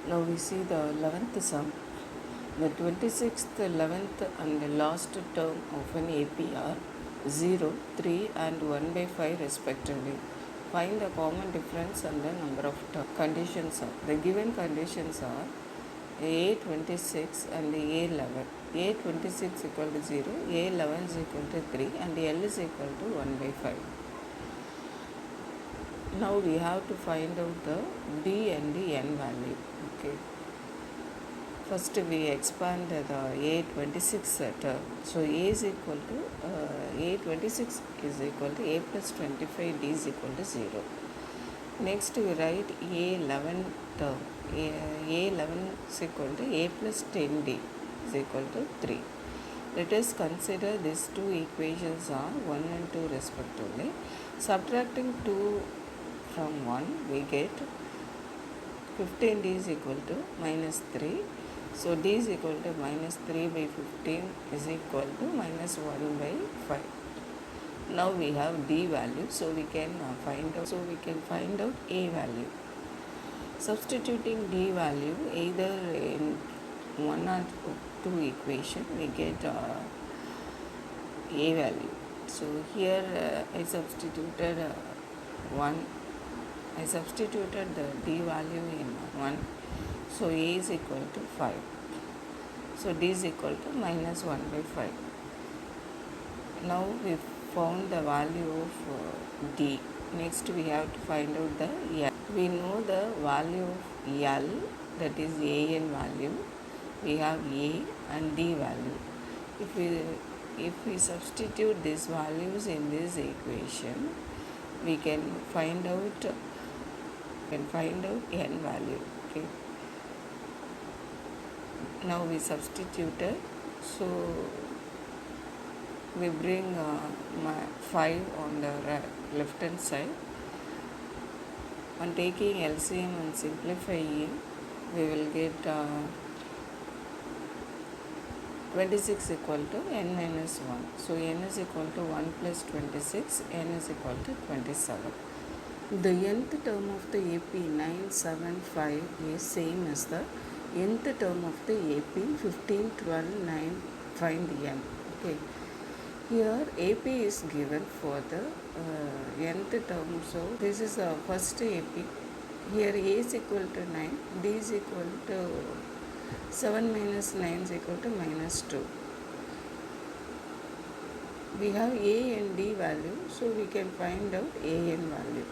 Now we see the 11th sum. The 26th, 11th and the last term of an AP are 0, 3 and 1 by 5 respectively. Find the common difference and the number of conditions are. The given conditions are A26 and A11. A26 equal to 0, A11 is equal to 3 and L is equal to 1 by 5. Now we have to find out the D and the N value. Okay. First we expand the A26 term. So A is equal to A26 is equal to A plus 25, D is equal to 0. Next we write A11 term. A11 is equal to A plus 10D is equal to 3. Let us consider these two equations are 1 and 2 respectively. Subtracting 2 from 1 we get 15D is equal to minus 3. So D is equal to minus 3 by 15 is equal to minus 1 by 5. Now we have D value, so we can find out A value. Substituting D value either in one or two equation, we get A value. So here I substituted the D value in 1. So A is equal to 5. So D is equal to minus 1 by 5. Now we found the value of D. Next we have to find out the L. We know the value of L, that is AN value. We have A and D value. If we substitute these values in this equation, we can find out N value. Okay. Now we substituted, so we bring 5 on the left hand side. On taking LCM and simplifying, we will get 26 equal to n minus 1. So n is equal to 1 plus 26, n is equal to 27. The nth term of the AP 975 is same as the nth term of the AP 15, 12, 9. Find the n. Okay. Here AP is given for the nth term. So this is the first AP. Here A is equal to 9, D is equal to 7 minus 9 is equal to minus 2. We have A and D value, so we can find out A and value.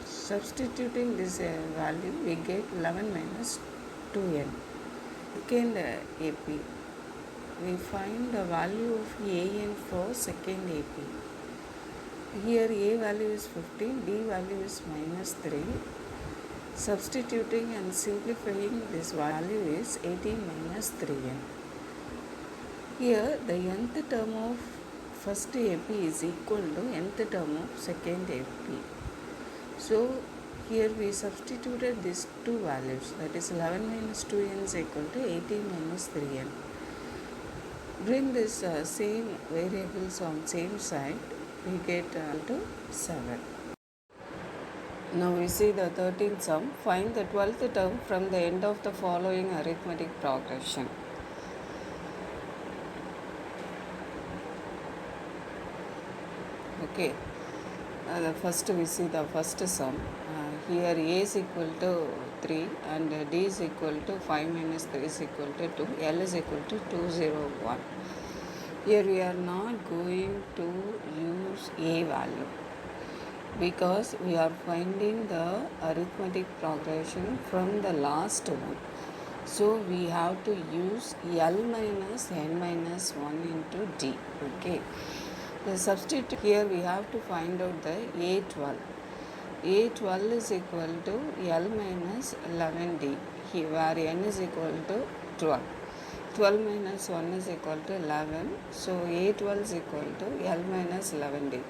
Substituting this value, we get 11 minus 2n. Second AP, we find the value of AN for second AP. Here A value is 15, D value is minus 3. Substituting and simplifying this value is 18 minus 3n. Here the nth term of first AP is equal to nth term of second AP. So here we substituted these two values, that is 11 minus 2n is equal to 18 minus 3n. Bring this same variables on same side, we get to 7. Now we see the 13th sum. Find the 12th term from the end of the following arithmetic progression. Okay. First we see the first sum. Here A is equal to 3 and D is equal to 5 minus 3 is equal to 2. L is equal to 201. Here we are not going to use A value because we are finding the arithmetic progression from the last one. So we have to use L minus N minus 1 into D. Okay. The substitute here we have to find out the A12. A12 is equal to L minus 11D, where N is equal to 12. 12 minus 1 is equal to 11. So A12 is equal to L minus 11D.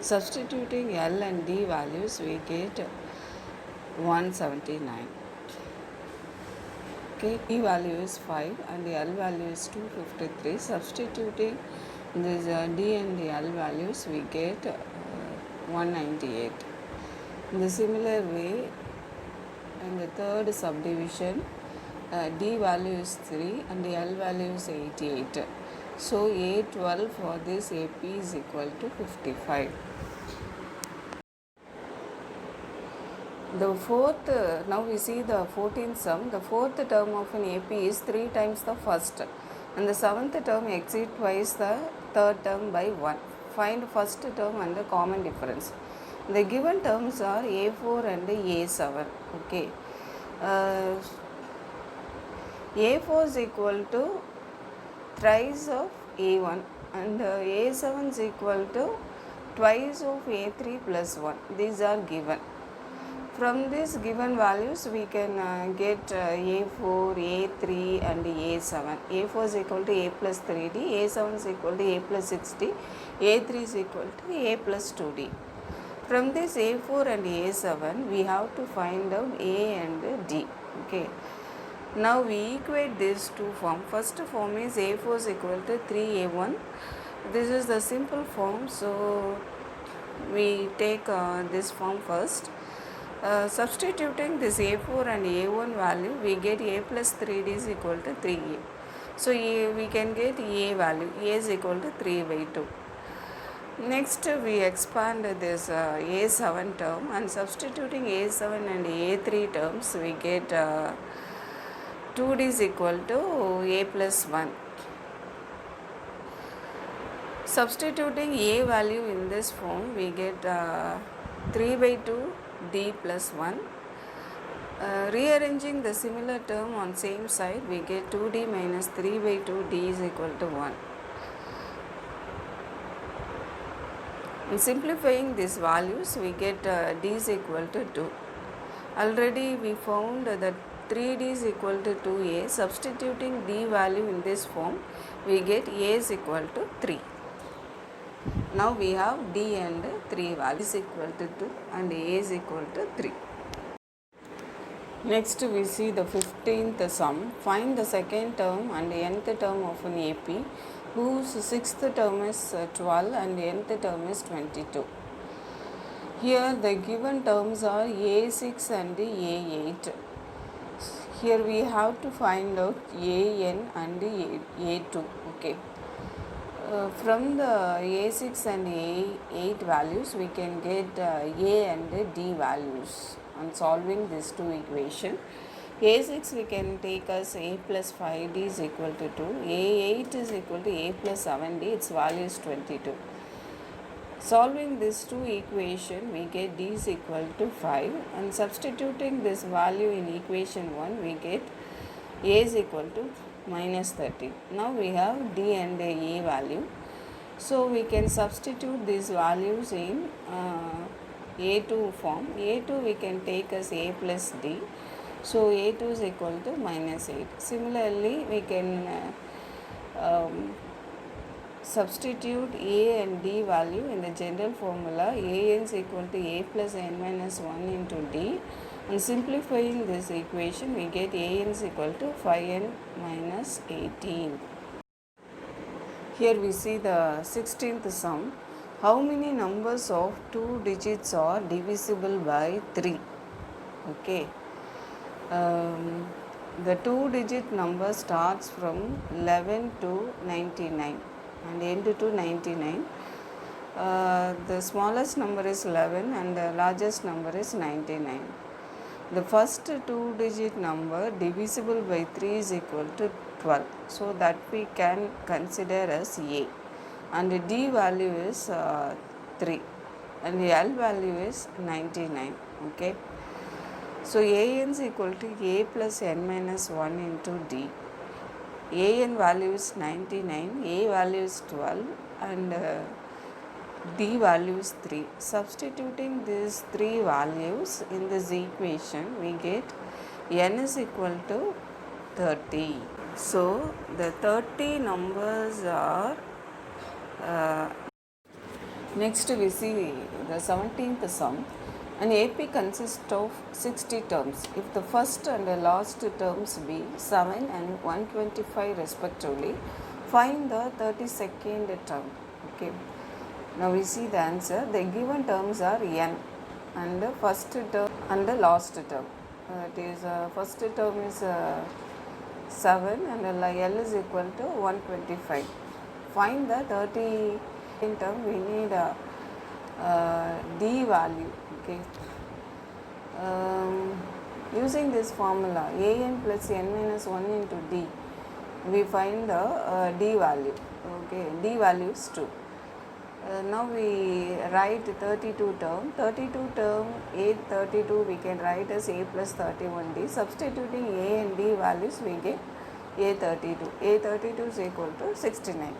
Substituting L and D values, we get 179. Okay, D value is 5 and the L value is 253. Substituting this D and the L values, we get 198. In the similar way, in the third subdivision, D value is 3 and the L value is 88. So A12 for this AP is equal to 55. The fourth, now we see the 14th sum. The fourth term of an AP is 3 times the first, and the seventh term exceeds twice the third term by 1. Find first term and the common difference. The given terms are A4 and A7. Okay. A4 is equal to thrice of A1 and A7 is equal to twice of A3 plus 1. These are given. From these given values we can get A4, A3 and A7. A4 is equal to A plus 3D, A7 is equal to A plus 6D, A3 is equal to A plus 2D. From this A4 and A7 we have to find out A and D. Okay. Now we equate these two forms. First form is A4 is equal to 3A1. This is the simple form, so we take this form first. Substituting this A4 and A1 value, we get A plus 3D is equal to 3A. So we can get A value. A is equal to 3 by 2. Next we expand this A7 term, and substituting A7 and A3 terms, we get 2D is equal to A plus 1. Substituting A value in this form, we get 3 by 2 D plus 1. Rearranging the similar term on same side, we get 2D minus 3 by 2 D is equal to 1. In simplifying these values, we get D is equal to 2. Already we found that 3D is equal to 2A. Substituting D value in this form, we get A is equal to 3. Now we have D and 3 values equal to 2 and A is equal to 3. Next we see the 15th sum. Find the second term and nth term of an AP whose sixth term is 12 and nth term is 22. Here the given terms are A6 and A8. Here we have to find out AN and A2. Okay. From the A6 and A8 values, we can get A and D values on solving these two equations. A6 we can take as A plus 5D is equal to 2. A8 is equal to A plus 7D, its value is 22. Solving these two equations, we get D is equal to 5, and substituting this value in equation 1, we get A is equal to minus 30. Now we have D and A value. So we can substitute these values in A2 form. A2 we can take as A plus D. So A2 is equal to minus 8. Similarly, we can substitute A and D value in the general formula. AN is equal to A plus n minus 1 into D. And simplifying this equation, we get AN is equal to 5n minus 18. Here we see the 16th sum. How many numbers of 2 digits are divisible by 3? Okay. The 2-digit number starts from 11 to 99 and end to 99. The smallest number is 11 and the largest number is 99. The first 2-digit number divisible by 3 is equal to 12. So that we can consider as A. And the D value is 3 and the L value is 99. Okay. So AN is equal to A plus n minus 1 into D. AN value is 99, A value is 12 and D value is 3. Substituting these three values in this equation, we get n is equal to 30. So the 30 numbers are next we see the 17th sum. An AP consists of 60 terms. If the first and the last terms be 7 and 125 respectively, find the 32nd term. Okay. Now we see the answer. The given terms are n and the first term and the last term. It is first term is 7 and L is equal to 125. Find the 30 in term. We need a D value. Okay. Using this formula an plus n minus 1 into d, we find the d value. Okay, d value is 2. Now we write 32 term. 32 term, A32 we can write as A plus 31D. Substituting A and D values, we get A32. A32 is equal to 69.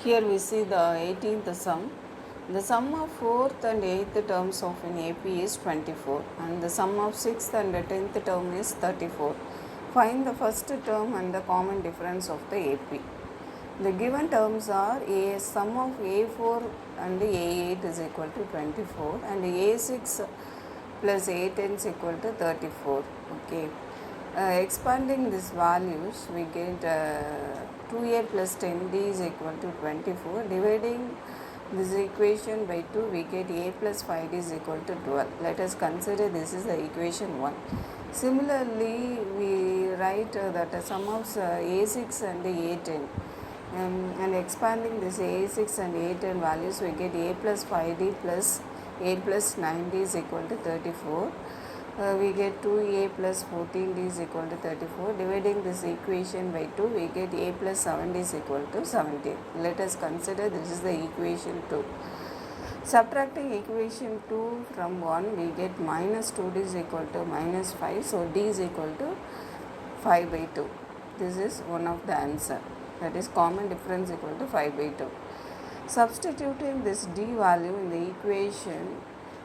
Here we see the 18th sum. The sum of 4th and 8th terms of an AP is 24 and the sum of 6th and 10th term is 34. Find the first term and the common difference of the AP. The given terms are a sum of A4 and A8 is equal to 24 and A6 plus A10 is equal to 34. Okay. Expanding these values, we get 2A plus 10D is equal to 24. Dividing this equation by 2, we get A plus 5D is equal to 12. Let us consider this is the equation 1. Similarly, we write that the sum of A6 and A10. And expanding this A6 and A10 values, we get A plus 5D plus A plus 9D is equal to 34. We get 2A plus 14D is equal to 34. Dividing this equation by 2, we get A plus 7D is equal to 17. Let us consider this is the equation 2. Subtracting equation 2 from 1, we get minus 2D is equal to minus 5. So D is equal to 5 by 2. This is one of the answer. That is common difference equal to 5 by 2. Substituting this D value in the equation,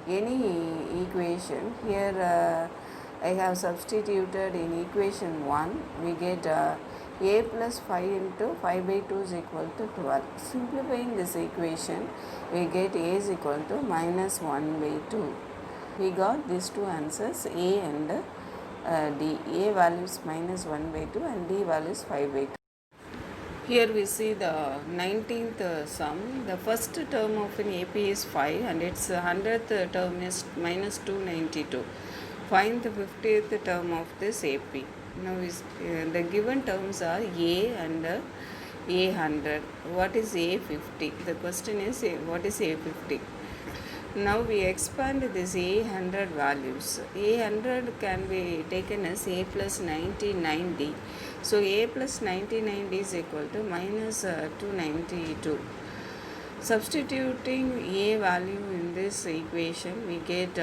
any equation, here I have substituted in equation 1, we get A plus 5 into 5 by 2 is equal to 12. Simplifying this equation, we get A is equal to minus 1 by 2. We got these two answers, A and D. A value is minus 1 by 2 and D value is 5 by 2. Here we see the 19th sum. The first term of an AP is 5 and its 100th term is minus 292. Find the 50th term of this AP. Now the given terms are A and A100. What is A50? The question is what is A50? Now we expand this A100 values. A100 can be taken as A plus 99D. So A plus 99D is equal to minus 292. Substituting A value in this equation, we get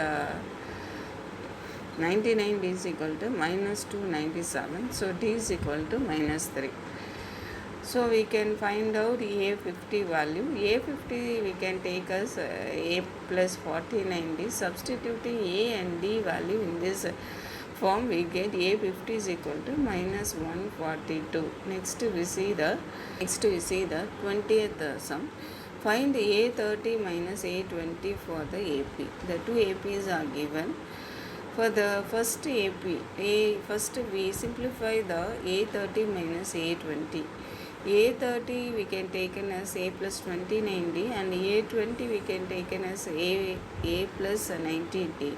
99D is equal to minus 297. So D is equal to minus 3. So we can find out A50 value. A50 we can take as A plus 49D. Substituting A and D value in this form, we get A50 is equal to minus 142. Next we see the 20th sum. Find A30 minus A20 for the AP. The two APs are given. For the first AP, first we simplify the A30 minus A20. A30 we can taken as A plus 29D and A20 we can taken as A plus 19D.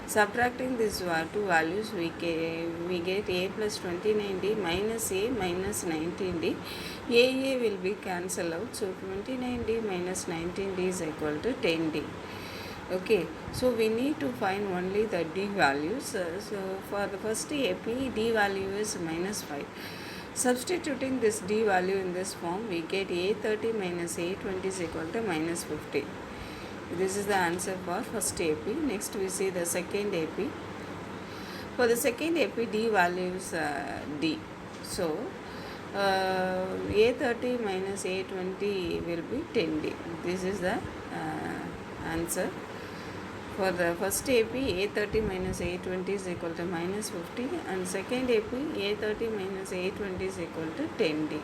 Subtracting these two values, we get A plus 29D minus A minus 19D. A will be cancelled out. So 29D minus 19D is equal to 10D. Okay, so we need to find only the D values. So for the first AP, D value is minus 5. Substituting this D value in this form, we get A30 minus A20 is equal to minus 50. This is the answer for first AP. Next we see the second AP. For the second AP, D value is D. So A30 minus A20 will be 10D. This is the answer. For the first AP, A30 minus A20 is equal to minus 50 and second AP, A30 minus A20 is equal to 10D.